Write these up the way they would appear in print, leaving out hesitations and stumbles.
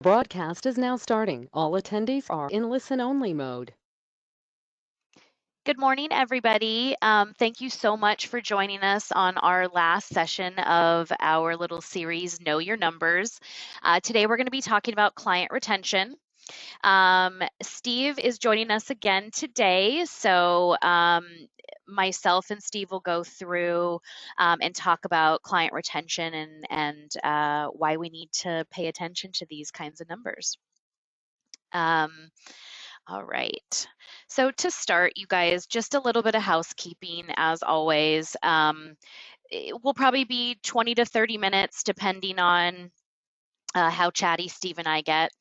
Broadcast is now starting. All attendees are in listen-only mode. Good morning, everybody. Thank you so much for joining us on our last session of our little series, Know Your Numbers. Today, we're going to be talking about client retention. Steve is joining us again today. So myself and Steve will go through and talk about client retention and why we need to pay attention to these kinds of numbers. All right. So to start, you guys, just a little bit of housekeeping as always. It will probably be 20 to 30 minutes depending on how chatty Steve and I get.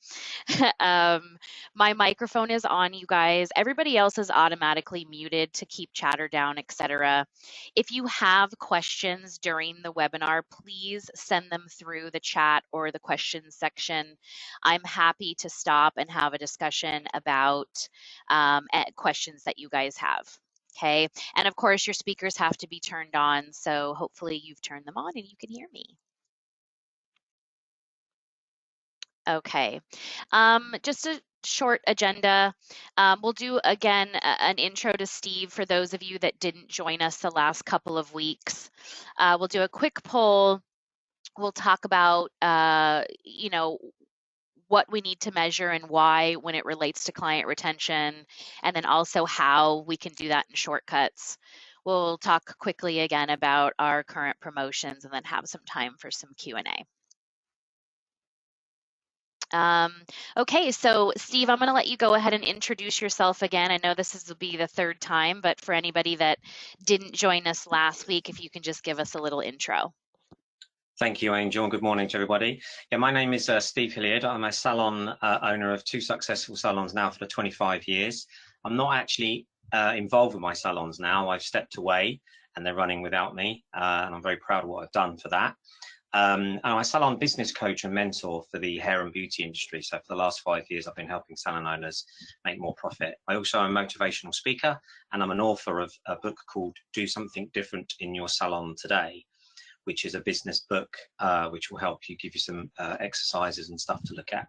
My microphone is on, you guys. Everybody else is automatically muted to keep chatter down, etc. If you have questions during the webinar, please send them through the chat or the questions section. I'm happy to stop and have a discussion about questions that you guys have. Okay, and of course your speakers have to be turned on, so hopefully you've turned them on and you can hear me. Okay, just a short agenda. We'll do again an intro to Steve for those of you that didn't join us the last couple of weeks. We'll do a quick poll. We'll talk about, what we need to measure and why when it relates to client retention, and then also how we can do that in shortcuts. We'll talk quickly again about our current promotions and then have some time for some Q&A. Okay, so Steve, I'm going to let you go ahead and introduce yourself again. I know this will be the third time, but for anybody that didn't join us last week, if you can just give us a little intro. Thank you, Angel, and good morning to everybody. Yeah, my name is Steve Hilliard. I'm a salon owner of 2 successful salons now for 25 years. I'm not actually involved with my salons now. I've stepped away and they're running without me, and I'm very proud of what I've done for that. And I'm a salon business coach and mentor for the hair and beauty industry. So for the last 5 years, I've been helping salon owners make more profit. I also am a motivational speaker, and I'm an author of a book called Do Something Different in Your Salon Today, which is a business book which will help you, give you some exercises and stuff to look at.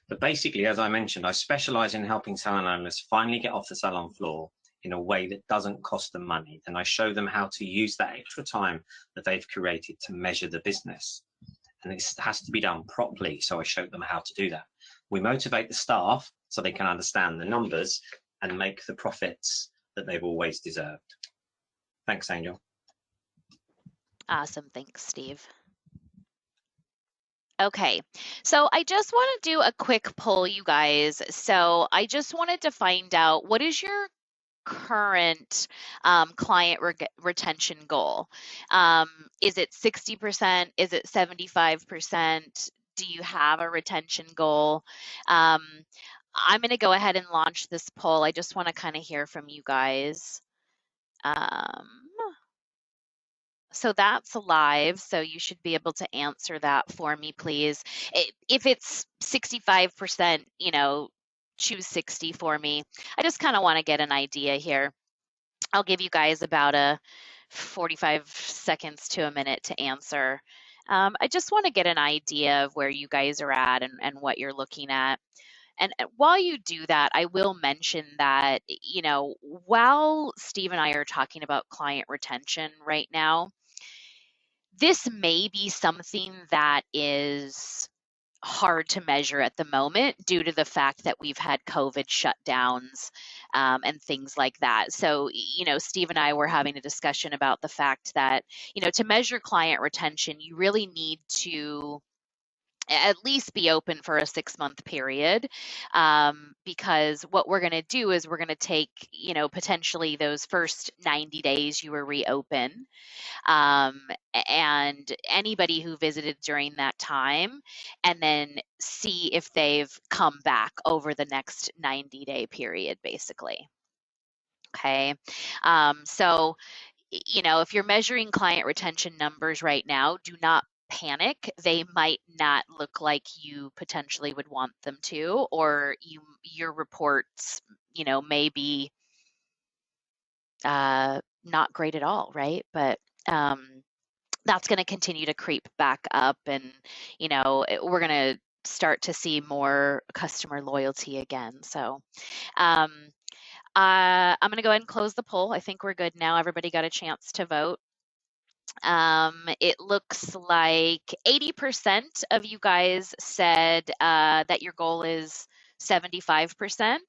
But basically, as I mentioned, I specialize in helping salon owners finally get off the salon floor in a way that doesn't cost them money. And I show them how to use that extra time that they've created to measure the business. And this has to be done properly, so I show them how to do that. We motivate the staff so they can understand the numbers and make the profits that they've always deserved. Thanks, Angel. Awesome, thanks, Steve. Okay, so I just want to do a quick poll, you guys. So I just wanted to find out, what is your current client retention goal? Is it 60%? Is it 75%? Do you have a retention goal? I'm going to go ahead and launch this poll. I just want to kind of hear from you guys. So that's live, so you should be able to answer that for me, please. If it's 65%, choose 60 for me. I just kind of want to get an idea here. I'll give you guys about a 45 seconds to a minute to answer. I just want to get an idea of where you guys are at and what you're looking at. And while you do that, I will mention that, while Steve and I are talking about client retention right now, this may be something that is hard to measure at the moment due to the fact that we've had COVID shutdowns and things like that. So, Steve and I were having a discussion about the fact that, to measure client retention, you really need to at least be open for a 6-month period, because what we're going to do is we're going to take, potentially those first 90 days you were reopen, and anybody who visited during that time, and then see if they've come back over the next 90-day period, basically. Okay, so if you're measuring client retention numbers right now, do not panic. They might not look like you potentially would want them to, or your reports, may be not great at all, right? But that's going to continue to creep back up, and we're going to start to see more customer loyalty again. So I'm going to go ahead and close the poll. I think we're good now. Everybody got a chance to vote. It looks like 80% of you guys said that your goal is 75%,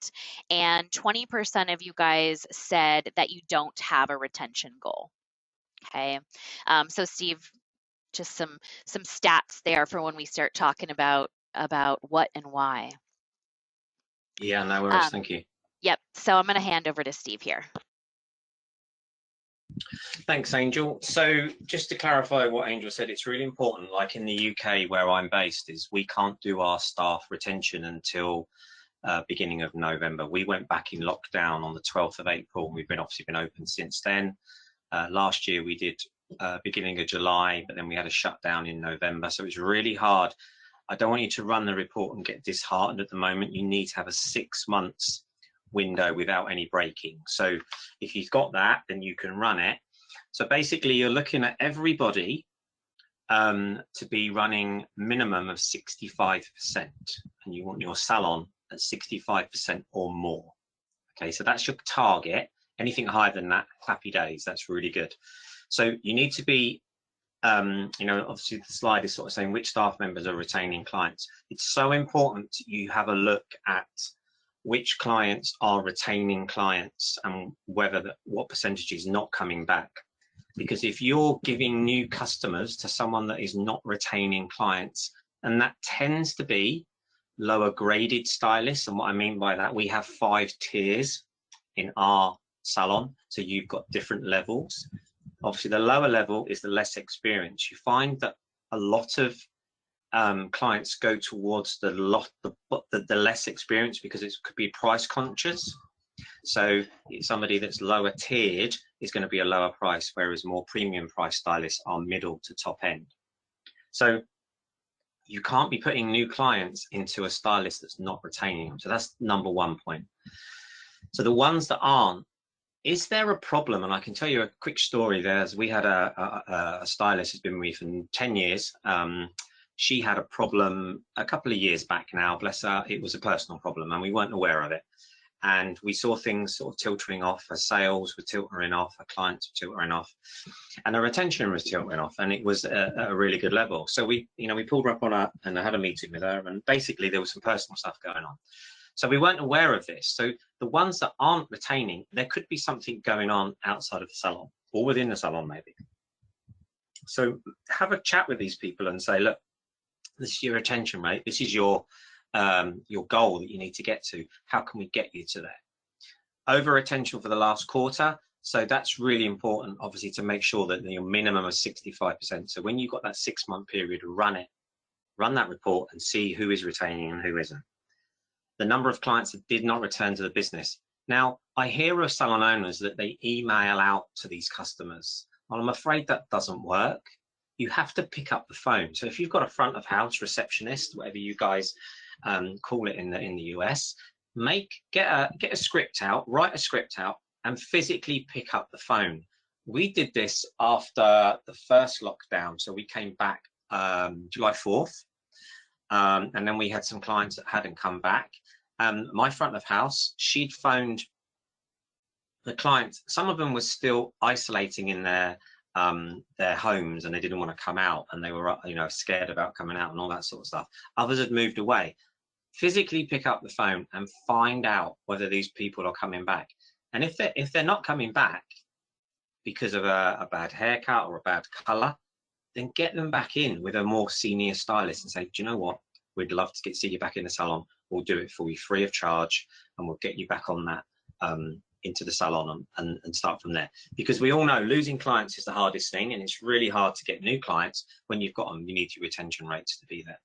and 20% of you guys said that you don't have a retention goal. Okay, so Steve, just some stats there for when we start talking about what and why. Yeah, no worries. Thank you. Yep. So I'm going to hand over to Steve here. Thanks, Angel. So just to clarify what Angel said, it's really important, like in the UK where I'm based, is we can't do our staff retention until beginning of November. We went back in lockdown on the 12th of April, and we've obviously been open since then. Last year we did beginning of July, but then we had a shutdown in November. So it's really hard. I don't want you to run the report and get disheartened at the moment. You need to have a 6 months window without any breaking. So if you've got that, then you can run it. So basically you're looking at everybody to be running minimum of 65%, and you want your salon at 65% or more. Okay, so that's your target. Anything higher than that, happy days, that's really good. So you need to be, you know, obviously the slide is sort of saying which staff members are retaining clients. It's so important you have a look at which clients are retaining clients and whether what percentage is not coming back. Because if you're giving new customers to someone that is not retaining clients, and that tends to be lower graded stylists, and what I mean by that, we have 5 tiers in our salon, so you've got different levels. Obviously the lower level is the less experience. You find that a lot of clients go towards the less experience because it could be price conscious. So somebody that's lower tiered is going to be a lower price, whereas more premium price stylists are middle to top end. So you can't be putting new clients into a stylist that's not retaining them. So that's number 1 point. So the ones that aren't, is there a problem? And I can tell you a quick story there. We had a stylist who's been with me for 10 years. She had a problem a couple of years back now, bless her. It was a personal problem and we weren't aware of it. And we saw things sort of tilting off. Her sales were tilting off, her clients were tilting off, and her retention was tilting off, and it was at a really good level. So we pulled her up on her and I had a meeting with her, and basically there was some personal stuff going on. So we weren't aware of this. So the ones that aren't retaining, there could be something going on outside of the salon or within the salon maybe. So have a chat with these people and say, look, this is your retention rate. This is your goal that you need to get to. How can we get you to there? Over retention for the last quarter. So that's really important, obviously, to make sure that your minimum is 65%. So when you've got that 6 month period, run that report and see who is retaining and who isn't. The number of clients that did not return to the business. Now, I hear of salon owners that they email out to these customers. Well, I'm afraid that doesn't work. You have to pick up the phone. So if you've got a front of house receptionist, whatever you guys call it in the US, get a script out, write a script out, and physically pick up the phone. We did this after the first lockdown, so we came back July 4th, and then we had some clients that hadn't come back. My front of house, she'd phoned the clients. Some of them were still isolating in their homes and they didn't want to come out, and they were scared about coming out and all that sort of stuff. Others had moved away. Physically pick up the phone and find out whether these people are coming back, and if they're not coming back because of a bad haircut or a bad color, then get them back in with a more senior stylist and say, do you know what, we'd love to see you back in the salon. We'll do it for you free of charge, and we'll get you back on that into the salon and start from there. Because we all know losing clients is the hardest thing, and it's really hard to get new clients. When you've got them, you need your retention rates to be there.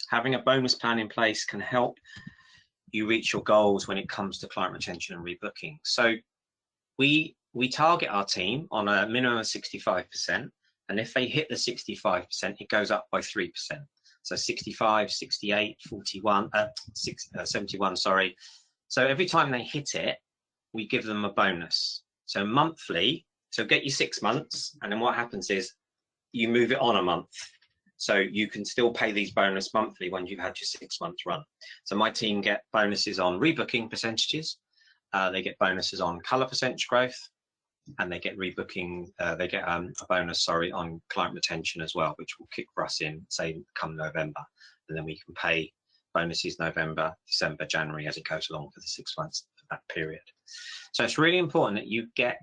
Having a bonus plan in place can help you reach your goals when it comes to client retention and rebooking. So we target our team on a minimum of 65%, and if they hit the 65%, it goes up by 3%. So 65, 68, 41, 71, sorry. So every time they hit it, we give them a bonus. So monthly, so get you 6 months, and then what happens is you move it on a month. So you can still pay these bonus monthly when you've had your 6 months run. So my team get bonuses on rebooking percentages. They get bonuses on color percentage growth, and they get rebooking. They get a bonus, sorry, on client retention as well, which will kick for us in, say, come November, and then we can pay bonuses November, December, January as it goes along for the 6 months of that period. So it's really important that you get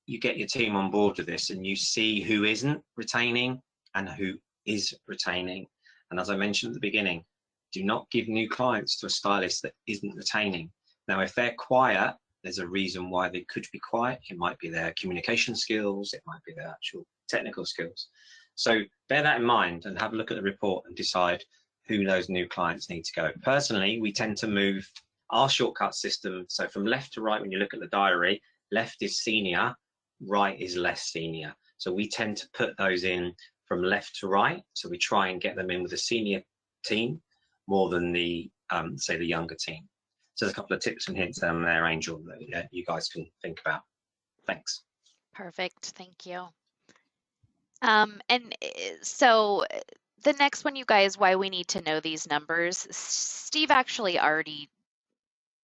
your team on board with this, and you see who isn't retaining and who is retaining. And as I mentioned at the beginning, do not give new clients to a stylist that isn't retaining. Now, if they're quiet, there's a reason why they could be quiet. It might be their communication skills, it might be their actual technical skills. So bear that in mind and have a look at the report and decide who those new clients need to go. Personally, we tend to move our shortcut system, so from left to right, when you look at the diary, left is senior, right is less senior. So we tend to put those in from left to right. So we try and get them in with the senior team more than the, say, the younger team. So there's a couple of tips and hints there, Angel, that you guys can think about. Thanks. Perfect. Thank you. So the next one, you guys, why we need to know these numbers. Steve actually already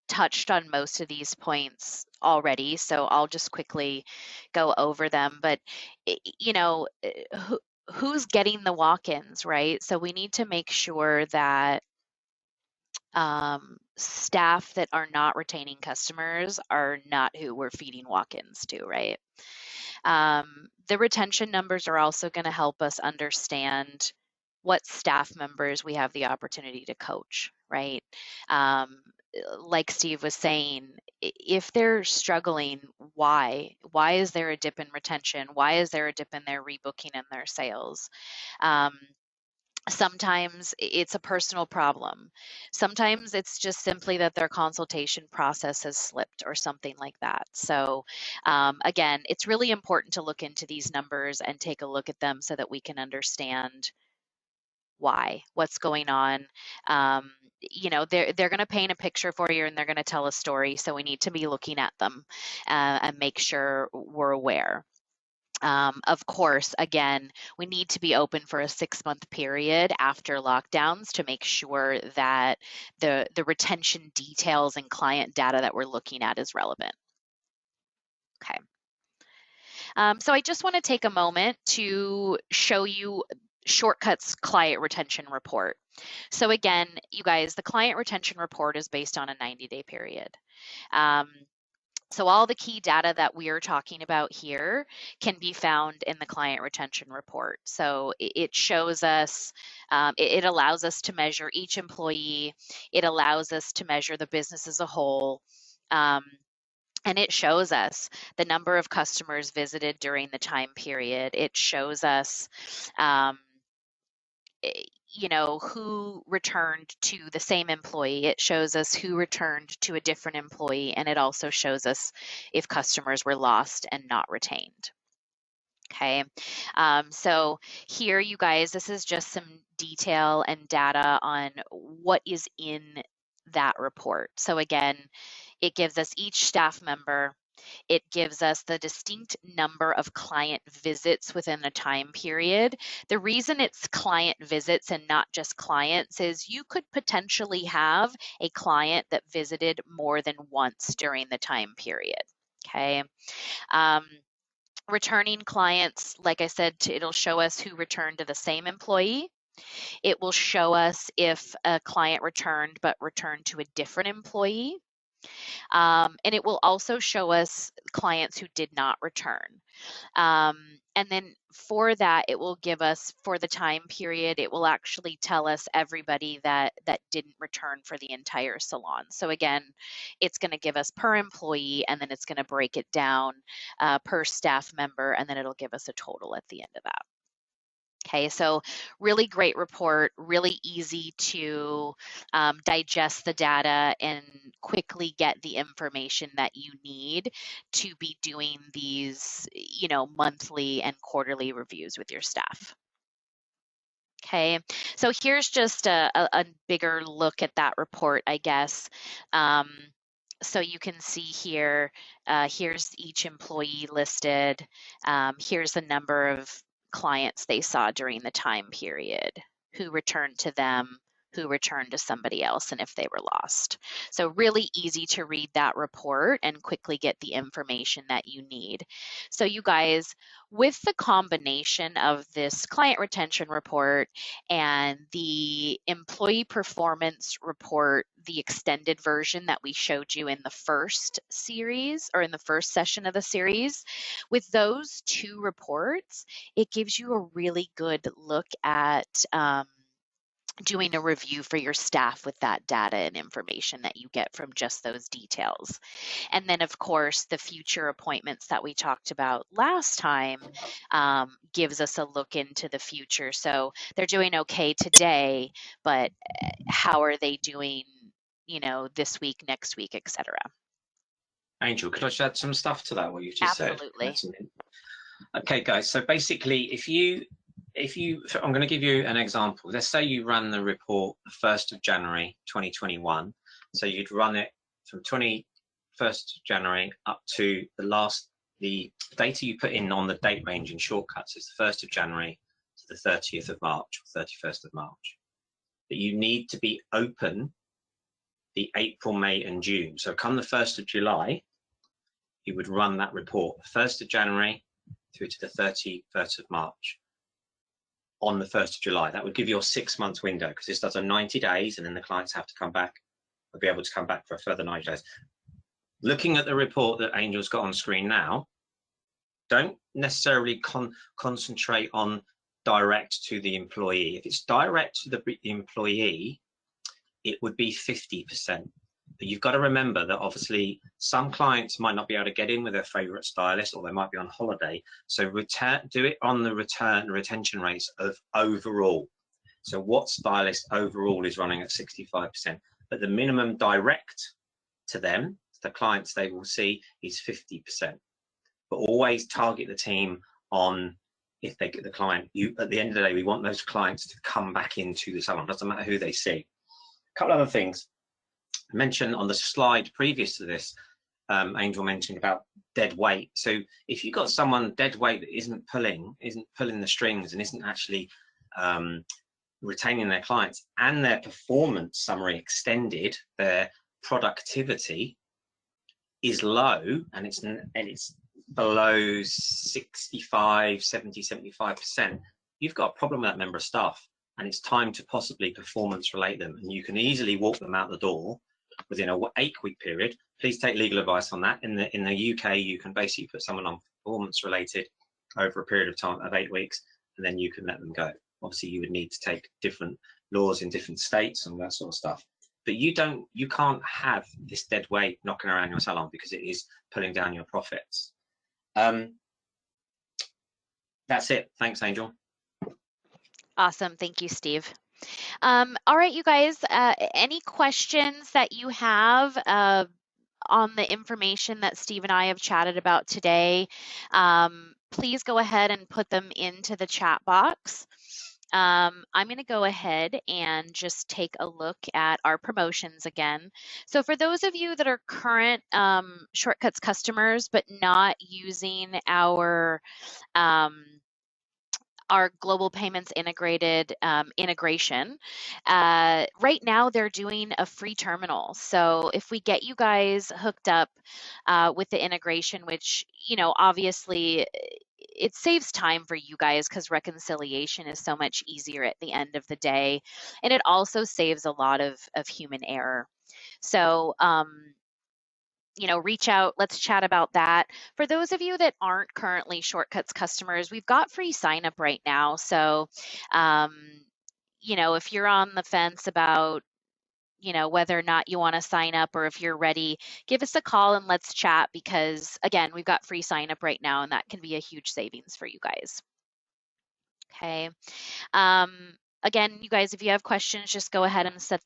touched on most of these points already, so I'll just quickly go over them. But, you know, who's getting the walk-ins, right? So we need to make sure that staff that are not retaining customers are not who we're feeding walk-ins to, right? The retention numbers are also going to help us understand what staff members we have the opportunity to coach, right? Like Steve was saying, if they're struggling, why? Why is there a dip in retention? Why is there a dip in their rebooking and their sales? Sometimes it's a personal problem. Sometimes it's just simply that their consultation process has slipped or something like that. So again, it's really important to look into these numbers and take a look at them so that we can understand why, what's going on. You know, they're going to paint a picture for you and they're going to tell a story. So we need to be looking at them and make sure we're aware. Of course, again, we need to be open for a 6-month period after lockdowns to make sure that the retention details and client data that we're looking at is relevant. Okay. So I just want to take a moment to show you Shortcut's client retention report. So again, you guys, the client retention report is based on a 90-day period. So all the key data that we are talking about here can be found in the client retention report. So it shows us, it allows us to measure each employee. It allows us to measure the business as a whole. And it shows us the number of customers visited during the time period. It shows us you know, who returned to the same employee. It shows us who returned to a different employee, and it also shows us if customers were lost and not retained. Okay, so here, you guys, this is just some detail and data on what is in that report. So again, it gives us each staff member. It gives us the distinct number of client visits within a time period. The reason it's client visits and not just clients is you could potentially have a client that visited more than once during the time period. Okay. Returning clients, like I said, it'll show us who returned to the same employee. It will show us if a client returned but returned to a different employee. And it will also show us clients who did not return. And then for that, it will give us, for the time period, it will actually tell us everybody that didn't return for the entire salon. So again, it's going to give us per employee, and then it's going to break it down per staff member, and then it'll give us a total at the end of that. Okay, so really great report, really easy to digest the data and quickly get the information that you need to be doing these, you know, monthly and quarterly reviews with your staff. Okay, so here's just a bigger look at that report, I guess. So you can see here, here's each employee listed. Here's the number of clients they saw during the time period, who returned to them, who returned to somebody else, and if they were lost. So really easy to read that report and quickly get the information that you need. So you guys, with the combination of this client retention report and the employee performance report, the extended version that we showed you in the first series or in the first session of the series, with those two reports, it gives you a really good look at doing a review for your staff with that data and information that you get from just those details. And then, of course, the future appointments that we talked about last time gives us a look into the future. So they're doing okay today, but how are they doing, you know, this week, next week, etc. Angel, could I just add some stuff to that, what you've just said? Absolutely. Okay, guys, so basically, I'm going to give you an example. Let's say you run the report the 1st of January 2021. So you'd run it from 21st of January up to the data you put in on the date range in shortcuts is the 1st of January to the 30th of March, or 31st of March. But you need to be open the April, May, and June. So come the 1st of July, you would run that report, 1st of January through to the 31st of March. On the 1st of July, that would give you a 6 month window, because this does a 90 days and then the clients have to come back. They'll be able to come back for a further 90 days. Looking at the report that Angel's got on screen now, don't necessarily concentrate on direct to the employee. If it's direct to the employee, it would be 50%. But you've got to remember that obviously some clients might not be able to get in with their favorite stylist, or they might be on holiday. So do it on the retention rates of overall. So what stylist overall is running at 65%, but the minimum direct to them, the clients they will see, is 50%. But always target the team on, if they get the client, at the end of the day, we want those clients to come back into the salon. Doesn't matter who they see. A couple other things. I mentioned on the slide previous to this, Angel mentioned about dead weight. So if you've got someone dead weight that isn't pulling the strings and isn't actually retaining their clients, and their performance summary extended, their productivity is low, and it's below 65, 70, 75%, you've got a problem with that member of staff, and it's time to possibly performance relate them, and you can easily walk them out the door within a 8-week period. Please take legal advice on that. In the UK, you can basically put someone on performance related over a period of time of 8 weeks, and then you can let them go. Obviously, you would need to take different laws in different states and that sort of stuff. But you can't have this dead weight knocking around your salon, because it is pulling down your profits. That's it. Thanks, Angel. Awesome. Thank you, Steve. All right, you guys, any questions that you have on the information that Steve and I have chatted about today, please go ahead and put them into the chat box. I'm going to go ahead and just take a look at our promotions again. So for those of you that are current Shortcuts customers but not using our global payments integrated integration, right now they're doing a free terminal. So if we get you guys hooked up with the integration, which, you know, obviously it saves time for you guys because reconciliation is so much easier at the end of the day. And it also saves a lot of human error. So, you know, reach out, let's chat about that. For those of you that aren't currently Shortcuts customers, we've got free sign up right now. So, you know, if you're on the fence about, you know, whether or not you want to sign up, or if you're ready, give us a call and let's chat, because again, we've got free sign up right now and that can be a huge savings for you guys. Okay. Again, you guys, if you have questions, just go ahead and send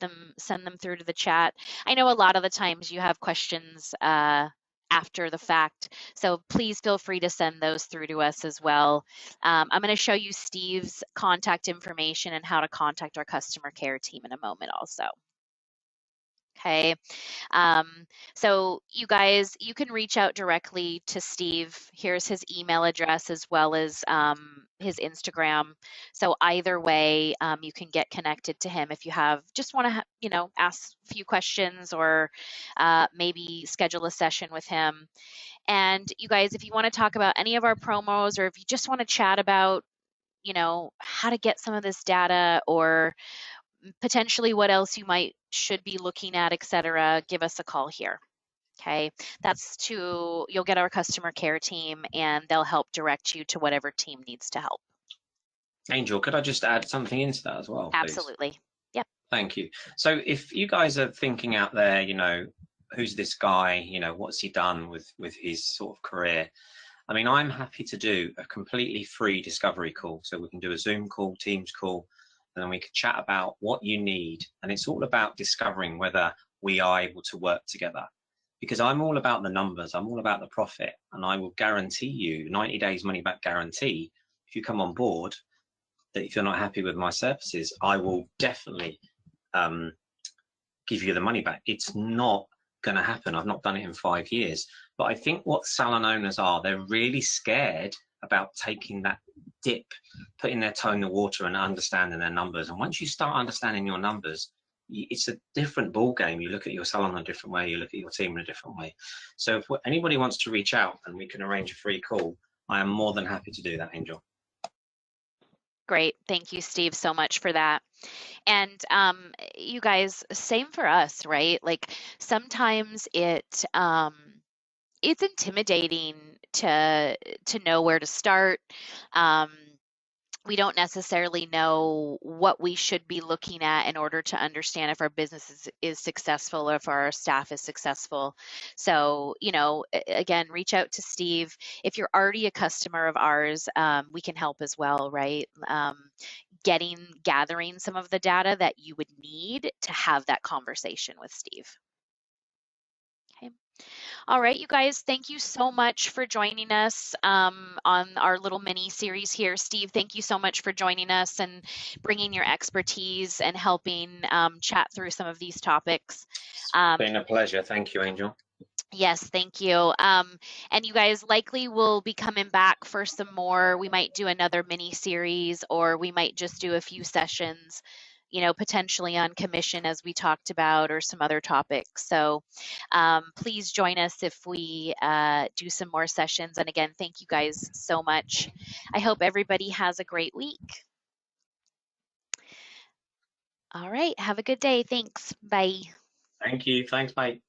them through to the chat. I know a lot of the times you have questions after the fact, so please feel free to send those through to us as well. I'm going to show you Steve's contact information and how to contact our customer care team in a moment also. Okay. So you guys, you can reach out directly to Steve. Here's his email address as well as his Instagram. So either way, you can get connected to him if you have just want to, ask a few questions or maybe schedule a session with him. And you guys, if you want to talk about any of our promos or if you just want to chat about, how to get some of this data or potentially what else you should be looking at, etc., give us a call here. Okay, you'll get our customer care team and they'll help direct you to whatever team needs to help. Angel, could I just add something into that as well, please? Absolutely. Yep. Thank you. So if you guys are thinking out there, who's this guy, what's he done with his sort of career? I mean, I'm happy to do a completely free discovery call. So we can do a Zoom call, Teams call, and then we can chat about what you need. And it's all about discovering whether we are able to work together. Because I'm all about the numbers, I'm all about the profit, and I will guarantee you 90 days money back guarantee. If you come on board, that if you're not happy with my services, I will definitely give you the money back. It's not going to happen. I've not done it in 5 years. But I think what salon owners are, they're really scared about taking that dip, putting their toe in the water and understanding their numbers. And once you start understanding your numbers, it's a different ball game. You look at your salon in a different way, you look at your team in a different way. So if anybody wants to reach out and we can arrange a free call, I am more than happy to do that, Angel. Great. Thank you, Steve, so much for that. And you guys, same for us, right? Like sometimes it's intimidating to know where to start. We don't necessarily know what we should be looking at in order to understand if our business is successful or if our staff is successful. So, again, reach out to Steve. If you're already a customer of ours, we can help as well, right? Gathering some of the data that you would need to have that conversation with Steve. Okay. All right, you guys, thank you so much for joining us on our little mini series here. Steve, thank you so much for joining us and bringing your expertise and helping chat through some of these topics. It's been a pleasure. Thank you, Angel. Yes, thank you. And you guys likely will be coming back for some more. We might do another mini series or we might just do a few sessions, potentially on commission as we talked about or some other topics. So please join us if we do some more sessions. And again, thank you guys so much. I hope everybody has a great week. All right, have a good day. Thanks. Bye. Thank you. Thanks, mate.